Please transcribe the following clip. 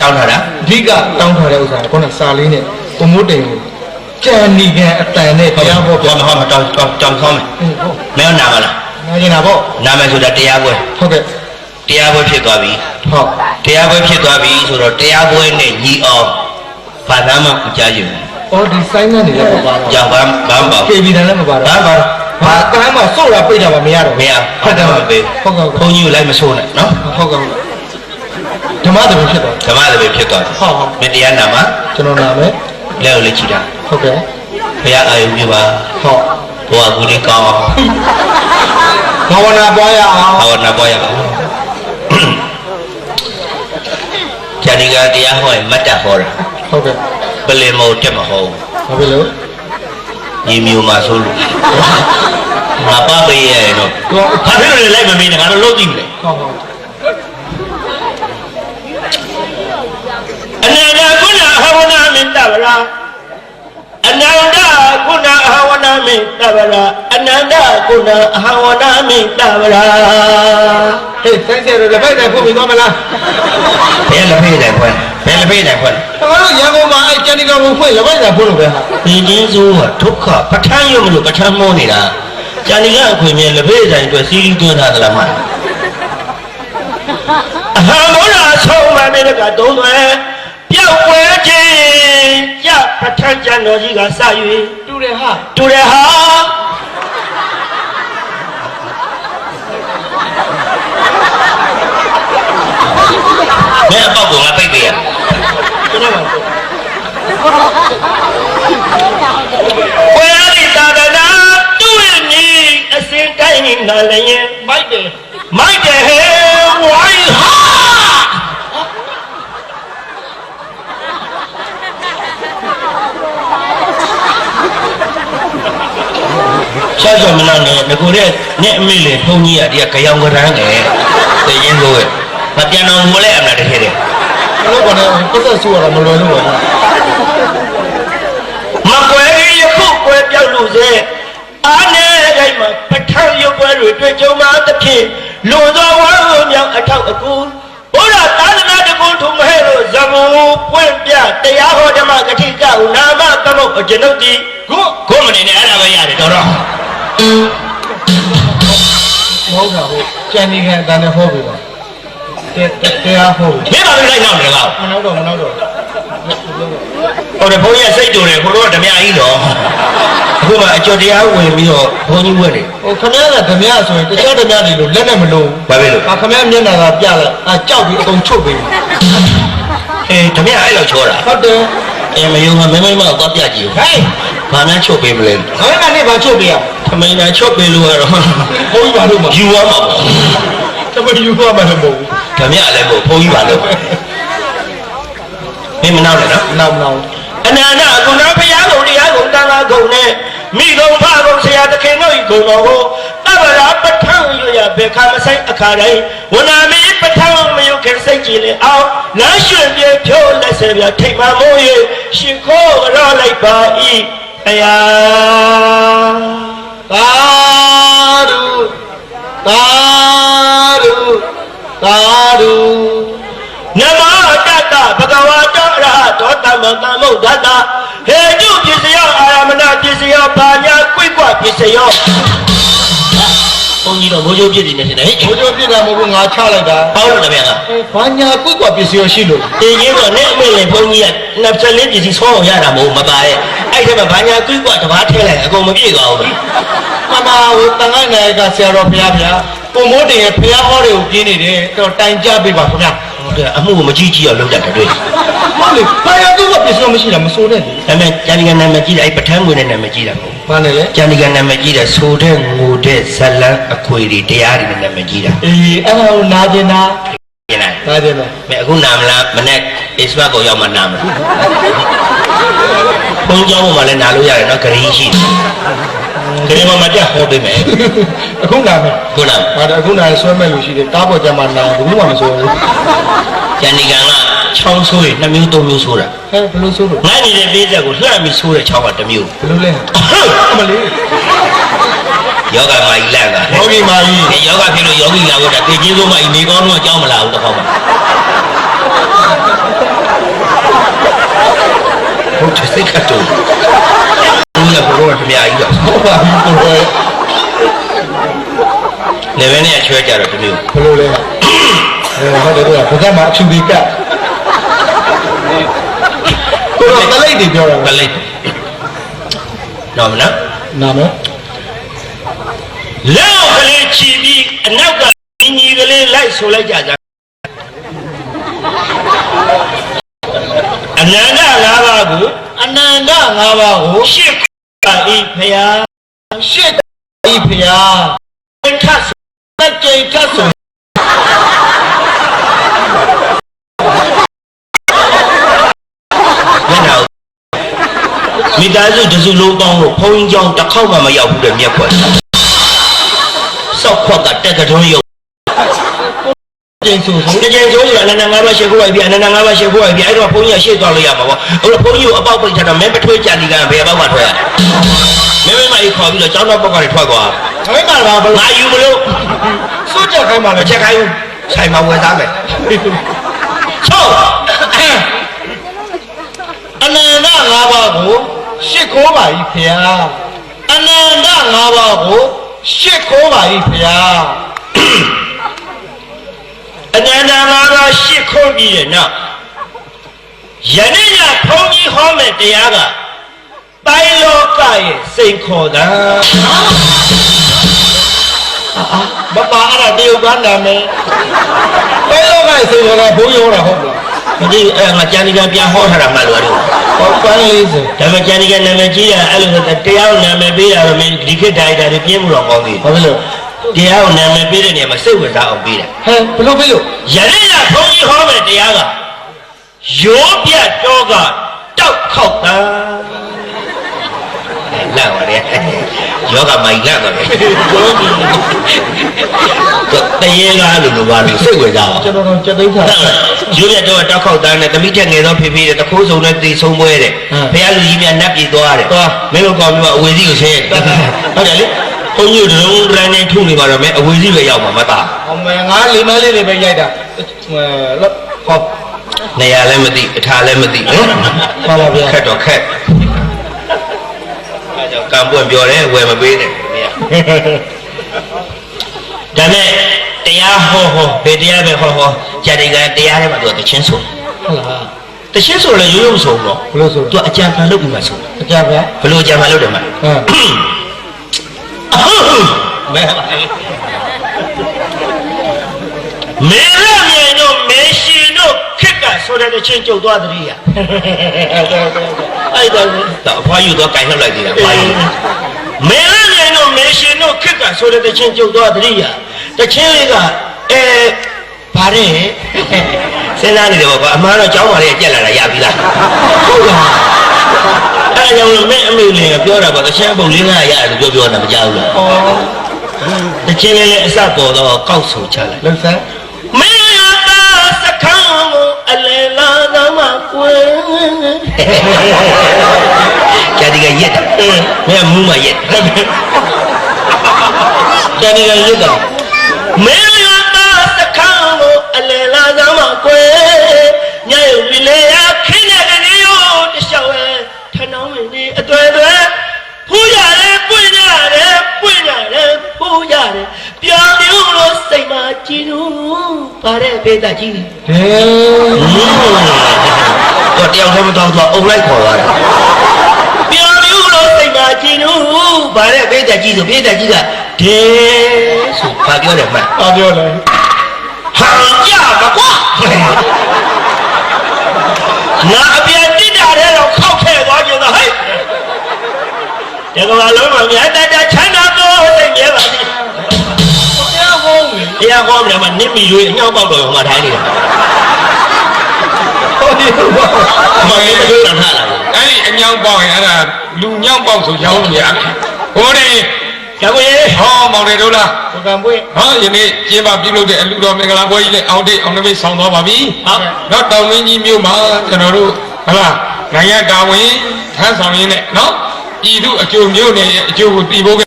တောင်းထားတာအဓိကတောင်းထားတဲ့ဥစ္စာကခုနစာလေးနဲ့ကိုမိုးတိမ်ကိုကြံနီကန်အတန်နဲ့တရားဘောပြဟောတောင်းဆောင်းမယ်မင်းနာမလားနာကျင်တာပေါ့နာမယ်ဆိုတာတရားပွဲဟုတ်ကဲ့တရားပွဲဖြစ်သွားပြီဟုတ်တရားပွဲဖြစ်သွားပြီဆိုတော့တရားပွဲနဲ့ညီအောင်ဘာသာမှမကြားရင်အော်ဒီဆိုင်ကနေလည်းမပါတော့ကြောင်ဘာမှပါကေဗီတန်လည်းမပါတော့ဘာကမ်းမှာစို့တာပိတ်တာပါမရတော့မရဟုတ်တယ်ဟုတ်ကဲ့ဘုန်းကြီးကိုလိုက်မဆိုးနဲ့နော်ဟုတ်ကဲ့ဓမ္မတပည့်ဖြစ်သွားဓမ္မတပည့်ဖြစ်သွားဟုတ်မင်းတရားနာမှာကျွန်တော်နာမယ်လက်ကိုလက်ချီတာဟုတ်ကဲ့ဘုရားအာယုပြုပါဟုတ်ဘုရားကူလေးကောင်းဘာဝနာပွားရအောင်ဘာဝနာပွားရအောင်ဇာတိကတရားဟောရင်မတ်တဟောတာဟုတ်ကဲ့ပလင်မို့တက်မဟောဘူးဘာဖြစ်လို့ညီမျိုးမှာဆိုလို့ငါပါပေးရရင်တော့ဘာဖြစ်လို့လဲလိုက်မမင်းနဲ့ငါတို့လို့သိမလဲဟုတ်ဟုတ်အနန္တကုဏဟဝနာမင်တဗရာအနန္တကုဏဟဝနာမင်တဗရာအနန္တကုဏဟဝနာမင်တဗရာဟေးဆိုင်ကျတော့လက်ဖက်တိုင်ဖွင့်ပြီးသွားမလားဘယ်လက်ဖက်တိုင်ဖွင့်ဘယ်လက်ဖက်တိုင်ဖွင့်ကျွန်တော်တို့ရန်ကုန်မှာအဲ့ကျန်ဒီကောင်ကိုဖွင့်လက်ဖက်တိုင်ဖွင့်လို့ပဲဟာဒီချင်းစိုးကဒုက္ခပဋ္ဌာန်းရုံမလို့ပဋ္ဌာန်းမောနေတာကျန်ဒီကအခွင့်မြဲလက်ဖက်တိုင်အတွက်စီးရီးသွင်းထားသလားမအဟံဘောရာဆုံးမမေကတုံးသွဲပြောက်ပွဲခြင်းကြပဋ္ဌာန်းကျန်တော်ကြီးကစ၍တူတယ်ဟာတူတယ်ဟာဘယ်အပေါက်ကငါပိတ်ပေးရကျွန်တော်ပါဝေရီတာဒနာတူရနီအစင်တိုင်းနာလည်းမိုက်တယ်ဟဲဝိုင်းဟာရှားကြော်မလားနဲ့ငကိုတဲ့နဲ့အမေလေဘုန်းကြီးကဒီကကြောင်ကရမ်းတယ်သိရင်လို့မပြန်တော်မူလဲအမလားတကယ်တယ်ဘလို့ကတော့ပတ်သက်ဆိုရတာမလွယ်လို့ပါမကွယ်ရဖို့ကွယ်ပြောက်လို့စေအားနဲ့တိုင်းမှာပဋ္ဌာန်းရုပ်ပွဲတွေတွေ့ကြုံမှသဖြင့်လွန်သောဝါရုံမြောက်အထောက်အကူဘုရားသာသနာတကုထုမဟဲ့လို့ဇမူပွင့်ပြတရားဟောဓမ္မကတိကဟုနာမသမုတ်အကျွန်ုပ်ဒီကိုမနေနဲ့အဲ့ဒါပဲရတယ်တော်တော်မဟုတ်တာဟုတ်ကျန်ဒီခံအတန်နဲ့ဟောပြီပါတရားဟောပြီဒီပါလိုက်နောက်တယ်ကောမနောက်တော့ဟုတ်တယ်ဘုန်းကြီးစိတ်တူတယ်ဘုရားဓမြကြီးတော့အခုမှအကျော်တရားဝင်ပြီးတော့ဘုန်းကြီးဝက်တယ်ဟိုခမရကဓမြဆိုရင်တခြားဓမြတွေလို့လက်နဲ့မလုံးဘာဖြစ်လို့ခမရမျက်နှာကပြလိုက်ကြောက်ပြီးအကုန်ချုပ်ပြီးဓမြအဲ့လိုချောတာဟုတ်တယ်မယုံကမင်းမတော့ပြကြည့်ဟဲ့ဘာမှချုပ်ပေးမလဲခမရကနေဘာချုပ်ပေးရခမင်းကချုပ်ပေးလို့ကတော့ဘုန်းကြီးဘာလို့မယူရမှာတမယူရမှာမဟုတ်ဘူးဓမြလည်းမဟုတ်ဘုန်းကြီးပါလို့မင်းမနောက်နဲ့နော်နောက်အနန္တကုဏဘုရားကုံတရားကုံတန်ခါကုံနဲ့မိကုံဖကုံဆရာသခင်တို့ဤကုံတော်ကိုတဗရာပဋ္ဌာန်းရရဘေခါမဆိုင်အခါတိုင်းဝနာမီပဋ္ဌာန်းမယုခင်စိတ်ကြည်လေအောင်လမ်းရွှင်ပြေဖြိုးလက်ဆယ်ပြထိတ်မှမိုး၍ရှင်ခိုးရောလိုက်ပါဤအယာသာဓုသာဓုသာဓုနမတတဘဂဝတောရဟတောတမ္တမုဒ္ဒတာဟေတုပစ္စယောအာရမဏပစ္စယောဘာညာကွိကွပစ္စယောဘုန်းကြီးတော့ဘိုးကျိုးပြစ်နေတယ်ရှင်လေဘိုးကျိုးပြစ်တာမဟုတ်ဘူးငါချလိုက်တာဟောလို့တမန်ကဘာညာကွိကွပစ္စယောရှိလို့တင်းကြီးတော့နဲ့အမေလည်းဘုန်းကြီးက24ပစ္စည်းဆောင်းအောင်ရတာမဟုတ်မပါရဲ့အဲ့ဒီမှာဘာညာကွိကွတဘာထဲလိုက်အကုန်မပြည့်သွားဘူးမမဟိုတန်ခိုင်းနိုင်ကဆရာတော်ဘုရားကိုမိုးတင်ရဲ့ဘုရားဟောတွေကိုပြင်းနေတယ်တော့တိုင်ကြပေးပါခင်ဗျာအမှုကိုမကြည့်ကြည့်အောင်လုပ်တတ်တယ်တွေ့ဟုတ်လေဘာရသူကပစ္စည်းမရှိတာမစိုးတဲ့လေဒါပေမဲ့ကျန်ဒီကနာမည်ကြီးတယ်အဲ့ပဋ္ဌာန်းဝင်တဲ့နာမည်ကြီးတာမဟုတ်ဘာလဲကျန်ဒီကနာမည်ကြီးတယ်ဆိုတဲ့ငိုတဲ့ဇလန်းအခွေတွေတရားတွေနဲ့နာမည်ကြီးတာအေးအဲ့ဒါကိုနာကျင်တာကျင်တာနာကျင်တာမဲအခုနာမလားမနဲ့ Facebook ကိုရောက်မှနာမလားဘုန်းကြီးပေါ်မှာလည်းနာလို့ရတယ်နော်ဂရီးရှိတယ်ခရီးမတက်ဟောပေးမယ်အခုနာမယ်ခုနာဟာအခုနာဆွဲမဲ့လို့ရှိတယ်ကားပေါ်ကျမှနာဘူးမှမဆိုဘူးကျန်ဒီကန်ကချောင်းဆိုးရ2မျိုး3မျိုးဆိုးတာဟဲ့ဘယ်လိုဆိုးလို့ငါနေတဲ့ပေးဆက်ကိုလှမ်းပြီးဆိုးတဲ့ချောင်းက1မျိုးဘယ်လိုလဲအမလေးယောဂမာကြီးလန့်တာယောဂီမာကြီးယောဂဖြစ်လို့ယောဂီလာဖို့တာသိချင်းဆုံးမကြီးနေကောင်းတော့ကြောင်းမလာဘူးတစ်ခေါက်မှ အများကြီးတော့ ဟုတ်ပါပြီကိုယ် လေဘယ်နဲ့ချွဲကြတော့ဒီလို ဘယ်လိုလဲဟုတ်တယ်ကွာဘုရားမှာအဖြူကြီးကကိုတော့တလိုက်တွေပြောတာ ကလေးနော်မနော် နာမည် လောက်ကလေးချီပြီးအနောက်ကညီကလေးလိုက်ဆိုလိုက်ကြတာအနန္တ၅ပါးကို အနန္တ၅ပါးကို ရှစ်ပါဤဖျား ရှစ်ဤဖျား ထပ် တက်ကြိတ်ထဆို မျက်နှာမိသားစုတစုလုံးပေါင်းလို့ဘုံကြောင်တစ်ခေါက်မှမရောက်ဘူးတဲ့မျက်ခွက်စောက်ခွက်ကတက်ကထုံးရုပ် ကျင်းဆိုဆို တကြိမ်ဆိုရင်အနန္တ၅ပါးရှေ့ခိုးလိုက်ပြီအနန္တ၅ပါးရှေ့ခိုးလိုက်ပြီအဲ့တော့ဘုန်းကြီးကရှေ့သွားလို့ရမှာပေါ့အဲ့တော့ဘုန်းကြီးကိုအပေါက်ပိတ်ထားတော့မဲပထွေးကြလီကဘယ်အပေါက်ကထွက်ရလဲမဲမကြီးခေါ်ပြီးတော့ကျောင်းတော်ပေါက်ကနေထွက်သွား ခမင်းမှာပါဘလို့ ငါယူမလို့ စွတ်ချက်ခိုင်းပါ မ လေ ချက်ခိုင်းဘူးဆိုင်မှာဝယ်သားမယ်ဆို အနန္တ၅ပါးကိုရှစ်ခိုးပါဤဖျားအနန္တ၅ပါးကိုရှစ်ခိုးပါဤဖျား အနန္တ၅ပါးရှေ့ခိုးပြီးတဲ့နောက်ယနေ့ညဘုန်းကြီးဟောမယ်တရားကတိုင်းလောကရဲ့စိန်ခေါ်တာ မပါအဲ့ဒါတရုတ်ကနာမည်ဘယ်တော့ကစေကဘုံရောတာဟုတ်လား ဒီအဲ့ငါကျန်ဒီကပြန်ဟောထားတာမှတ်လို့ရတယ် ဟောပန်းလေးစေ ဒါပေမဲ့ကျန်ဒီကနာမည်ကြီးတာအဲ့လိုတရားကိုနာမည်ပေးတာတော့မင်းဒီခေတ်တိုင်းတာတွေပြင်းမှုတော့ကောင်းသေးတယ် ဘာဖြစ်လို့ တရားကိုနာမည်ပေးတဲ့နေရာမှာစိတ်ဝင်စားအောင်ပေးတာ ဟဲဘလို့ဖြစ်လို့ ယနေ့ညဘုန်းကြီးဟောမယ်တရားကရိုးပြတ်တော့ကတောက်ခောက်တာလန့်ပါလေယောဂမိုင်လန့်ပါလေယောဂီတရေကားလို့ပါလို့စိတ်ဝင်စားအောင် ကျွန်တော်တော့ကြက်သိမ်းထား ရိုးပြတ်တော့တောက်ခောက်တာနဲ့တမိထက်ငယ်သောဖေဖေတဲ့တခိုးစုံနဲ့တေဆုံးပွဲတဲ့ဘုရားလူကြီးများနတ်ပြည်သွားတယ်မင်းတို့ကောင်မျိုးအဝေစီကိုဆင်းဟုတ်တယ်လေဘုန်းကြီးတို့ဒရုန်းဒရန်နဲ့ထုနေပါတော့မယ်အဝေစီပဲရောက်မှာမသား အမေငါလေးမလေးတွေပဲရိုက်တာဟော နေရာလည်းမသိအထာလည်းမသိဟမ် ပါပါဗျာ ခက်တော့ခက်အဲကြောင့်ကံပွင့်ပြောတယ်ဝယ်မပေးနဲ့မင်းဒါနဲ့တရားဟောဘယ်တရားပဲဟောဂျာတိကတရားထဲမှာသူကတချင်းဆို ဟုတ်လား တချင်းဆိုလည်းရိုးရိုးဆိုတော့ ဘလို့ဆို သူအကြံခံလုပ်ပြီးမှဆို အကြဗျာ ဘယ်လိုအကြံခံလုပ်တယ်မလဲ ဟမ် မဲမေရမြေတို့မေရှင်တို့ခက်ကဆိုတဲ့ချင်းကျုပ်သွားတည်းရအဲ့တော့ဘွားယူတော့ကြိုင်နှုတ်လိုက်သေးတာဘွားယူမေရမြေတို့မေရှင်တို့ခက်ကဆိုတဲ့ချင်းကျုပ်သွားတည်းရတချင်းလေးကဗါတဲ့စဉ်းစားနေတယ်ပေါ့အမှားတော့ကျောင်းပါလေကြက်လာတာရပြီလားဟုတ်လားအဲ့ကြောင့်လို့မင်းအမေလေးကပြောတာပေါ့တချင်းပုံလေးကရတယ်လို့ပြောတာမကြောက်ဘူးလား ဩ တချင်းလေးအစပေါ်တော့ကောက်ဆိုချလိုက် လုံဆန်း မင်းရတာစခန်းကိုအလဲလာတော့မှကွယ်ကျန်ဒီကရက်တယ်မင်းမူးမရက် ကျန်နေရရတာ မင်းရတာစခန်းကိုအလဲလာတော့မှကွယ်ညရုပ်လေးရခင်းတဲ့နေရောတလျှောက်ရဲ့ထနောင်းမင်းဒီအတွေ့အတွေ့ဖူးရတယ်ပွင့်ရတယ်ပွင့်ရတယ်ဖူးရတယ်ပြောင်းလို့လို့စိတ်မကြည့်လို့ပါတဲ့ဘေးတကြီး ဟဲ တော့တယောက်တည်းမတော်သူအုံလိုက်ခေါ်သွားတယ်ပြောင်းလို့လို့စိတ်မကြည့်လို့ပါတဲ့ဘေးတကြီးဆိုဘေးတကြီးကဒဲဆိုဘာပြောတယ်မှန် ဘာပြောလဲ ဟန်ကြမကွာငါအပြန်တိတာတဲ့တော့ခောက်ခဲ့သွားကြတော့ဟဲ့ဒီကောင်လုံးမမြတ်တတ်ချမ်းသာတော့စိတ်မြဲပါစေ တရားဟောမယ် တရားဟောတယ်မှာနစ်မီရွေးအညောင်းပေါက်တော့ဟိုမှာထိုင်နေတာ ဟောဒီဘာ မင်းတို့တန်ထားလာ အဲ့ဒီအညောင်းပေါက်ရင်အဲ့ဒါလူညောင်းပေါက်ဆိုရောင်းလို့ရဟိုဒီ ကျောင်းကြီး ဟောမောင်တွေတို့လား ဘကံပွင့် ဟောယနေ့ကျင်းပပြုလုပ်တဲ့အလူတော်မင်္ဂလာပွဲကြီးနဲ့အောင်တိတ်အောင်နမိတ်ဆောင်သွားပါပြီတော့တောင်မင်းကြီးမြို့မှာကျွန်တော်တို့ဟလာနိုင်ငံတာဝန်ထမ်းဆောင်ရင်းနဲ့နော်ပြည်သူအကျိုးမျိုးနဲ့အကျိုးကိုတည်ဖို့